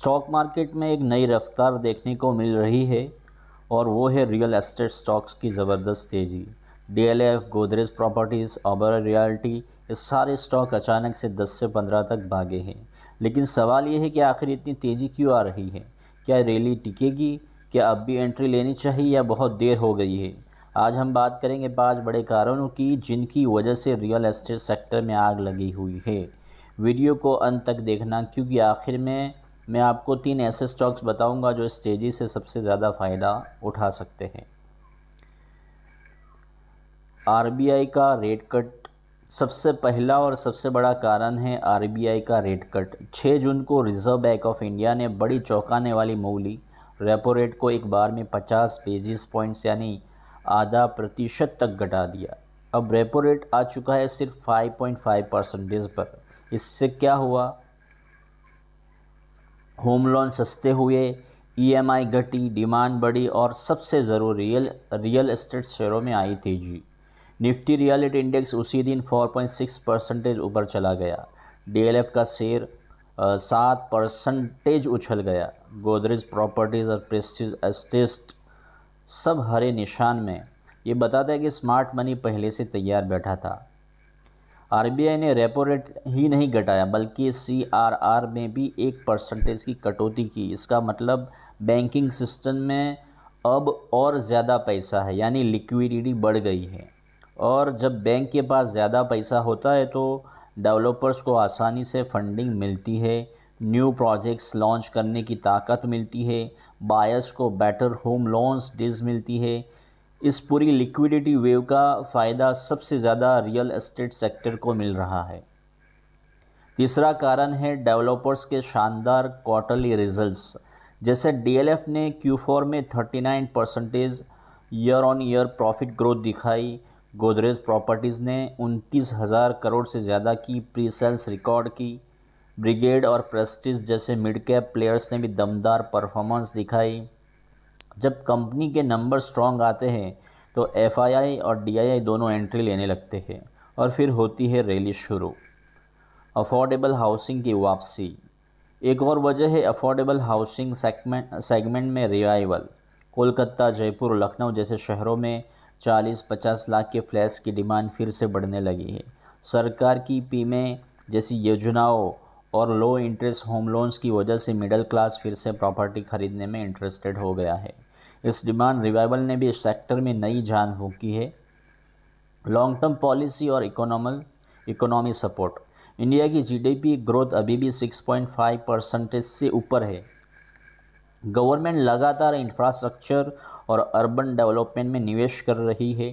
Stock market में एक नई रफ्तार देखने को मिल रही है और वो है रियल एस्टेट स्टॉक्स की ज़बरदस्त तेज़ी। DLF, Godrej properties, Oberoi realty, ये सारे स्टॉक अचानक से 10 से 15 तक भागे हैं। लेकिन सवाल ये है कि आखिर इतनी तेज़ी क्यों आ रही है? क्या रैली टिकेगी? क्या अब भी एंट्री लेनी चाहिए या बहुत देर हो गई है? आज हम बात करेंगे 5 बड़े कारणों की जिनकी वजह से रियल एस्टेट सेक्टर में आग लगी हुई है। वीडियो को अंत तक देखना, क्योंकि आखिर में मैं आपको 3 ऐसे स्टॉक्स बताऊंगा जो इस तेज़ी से सबसे ज़्यादा फ़ायदा उठा सकते हैं। आरबीआई का रेट कट सबसे पहला और सबसे बड़ा कारण है। आरबीआई का रेट कट 6 जून को रिज़र्व बैंक ऑफ इंडिया ने बड़ी चौंकाने वाली मूव ली। रेपो रेट को एक बार में 50 बेसिस पॉइंट्स यानी आधा प्रतिशत तक घटा दिया। अब रेपो रेट आ चुका है सिर्फ 5.5% पर। इससे क्या हुआ? होम लोन सस्ते हुए, ईएमआई घटी, डिमांड बढ़ी और सबसे ज़रूरी रियल एस्टेट शेयरों में आई तेजी। निफ्टी रियलिटी इंडेक्स उसी दिन 4.6% ऊपर चला गया। डीएलएफ का शेयर 7% उछल गया। गोदरेज प्रॉपर्टीज़ और प्रेस्टीज एस्टेट सब हरे निशान में। ये बताता है कि स्मार्ट मनी पहले से तैयार बैठा था। आरबीआई ने रेपो रेट ही नहीं घटाया बल्कि सीआरआर में भी 1% की कटौती की। इसका मतलब बैंकिंग सिस्टम में अब और ज़्यादा पैसा है, यानी लिक्विडिटी बढ़ गई है। और जब बैंक के पास ज़्यादा पैसा होता है तो डेवलपर्स को आसानी से फंडिंग मिलती है, न्यू प्रोजेक्ट्स लॉन्च करने की ताकत मिलती है, बायर्स को बेटर होम लोन्स डील्स मिलती है। इस पूरी लिक्विडिटी वेव का फ़ायदा सबसे ज़्यादा रियल एस्टेट सेक्टर को मिल रहा है। तीसरा कारण है डेवलपर्स के शानदार क्वार्टरली रिजल्ट्स। जैसे डीएलएफ ने Q4 में 39% year on year profit growth दिखाई। गोदरेज प्रॉपर्टीज़ ने 29,000 करोड़ से ज़्यादा की प्री सेल्स रिकॉर्ड की। ब्रिगेड और प्रेस्टीज जैसे मिड कैप प्लेयर्स ने भी दमदार परफॉर्मेंस दिखाई। जब कंपनी के नंबर स्ट्रॉन्ग आते हैं तो एफआईआई और डीआईआई दोनों एंट्री लेने लगते हैं और फिर होती है रैली शुरू। अफोर्डेबल हाउसिंग की वापसी एक और वजह है। अफोर्डेबल हाउसिंग सेगमेंट में रिवाइवल। कोलकाता, जयपुर, लखनऊ जैसे शहरों में 40-50 लाख के फ्लैट्स की डिमांड फिर से बढ़ने लगी है। सरकार की पीएमए जैसी योजनाओं और लो इंटरेस्ट होम लोन्स की वजह से मिडिल क्लास फिर से प्रॉपर्टी खरीदने में इंटरेस्टेड हो गया है। इस डिमांड रिवाइवल ने भी इस सेक्टर में नई जान फूंकी है। लॉन्ग टर्म पॉलिसी और इकोनॉमी सपोर्ट। इंडिया की जीडीपी ग्रोथ अभी भी 6.5% से ऊपर है। गवर्नमेंट लगातार इंफ्रास्ट्रक्चर और अर्बन डेवलपमेंट में निवेश कर रही है।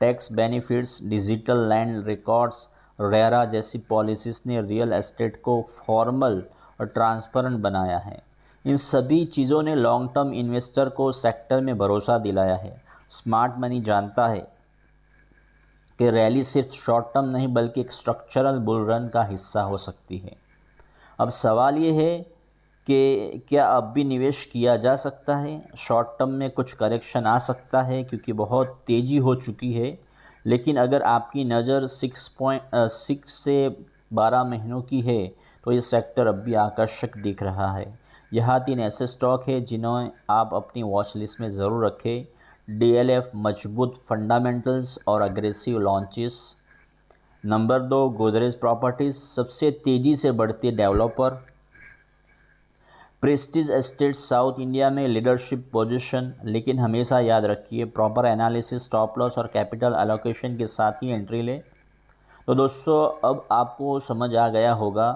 Tax benefits, digital land records, RERA जैसी पॉलिसीज़ ने रियल एस्टेट को फॉर्मल और ट्रांसपेरेंट बनाया है। इन सभी चीज़ों ने लॉन्ग टर्म इन्वेस्टर को सेक्टर में भरोसा दिलाया है। स्मार्ट मनी जानता है कि रैली सिर्फ शॉर्ट टर्म नहीं बल्कि एक स्ट्रक्चरल बुल रन का हिस्सा हो सकती है। अब सवाल ये है कि क्या अब भी निवेश किया जा सकता है? शॉर्ट टर्म में कुछ करेक्शन आ सकता है क्योंकि बहुत तेज़ी हो चुकी है, लेकिन अगर आपकी नज़र 6 से 12 महीनों की है तो ये सेक्टर अब भी आकर्षक दिख रहा है। यहाँ 3 ऐसे स्टॉक हैं जिन्हें आप अपनी वॉच लिस्ट में ज़रूर रखें। डीएलएफ, मजबूत फंडामेंटल्स और aggressive launches. Number 2, Godrej properties, सबसे तेज़ी से बढ़ती developer. Prestige estate, south India में लीडरशिप पोजीशन। लेकिन हमेशा याद रखिए, प्रॉपर एनालिसिस, स्टॉप लॉस और कैपिटल एलोकेशन के साथ ही एंट्री ले। तो दोस्तों, अब आपको समझ आ गया होगा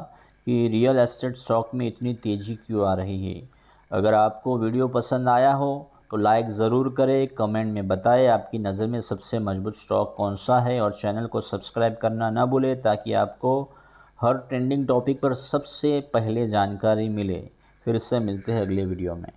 कि रियल एस्टेट स्टॉक में इतनी तेज़ी क्यों आ रही है। अगर आपको वीडियो पसंद आया हो तो लाइक ज़रूर करें, कमेंट में बताएं आपकी नज़र में सबसे मजबूत स्टॉक कौन सा है और चैनल को सब्सक्राइब करना ना भूलें ताकि आपको हर ट्रेंडिंग टॉपिक पर सबसे पहले जानकारी मिले। फिर से मिलते हैं अगले वीडियो में।